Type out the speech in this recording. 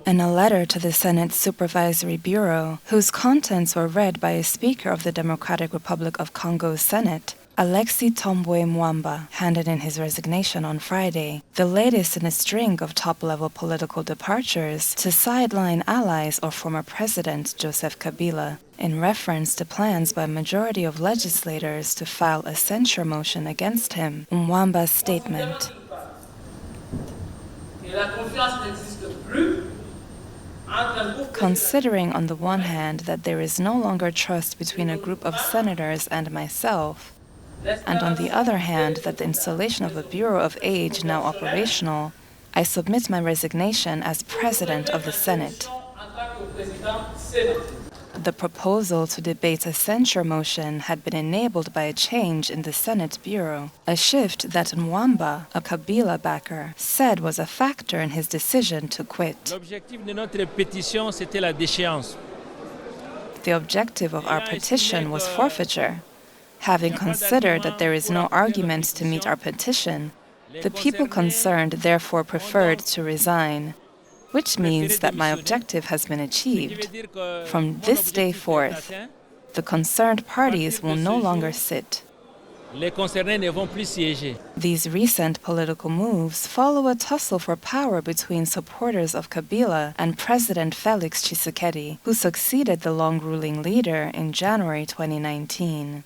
In a letter to the Senate's Supervisory Bureau, whose contents were read by a speaker of the Democratic Republic of Congo's Senate, Alexis Thomboe Mwamba handed in his resignation on Friday, the latest in a string of top-level political departures to sideline allies of former President Joseph Kabila, in reference to plans by a majority of legislators to file a censure motion against him. Mwamba's statement. Considering on the one hand that there is no longer trust between a group of senators and myself, and on the other hand that the installation of a Bureau of Age now operational, I submit my resignation as President of the Senate. The proposal to debate a censure motion had been enabled by a change in the Senate Bureau, a shift that Mwamba, a Kabila backer, said was a factor in his decision to quit. The objective of our petition was forfeiture. Having considered that there is no argument to meet our petition, the people concerned therefore preferred to resign, which means that my objective has been achieved. From this day forth, the concerned parties will no longer sit. These recent political moves follow a tussle for power between supporters of Kabila and President Felix Tshisekedi, who succeeded the long-ruling leader in January 2019.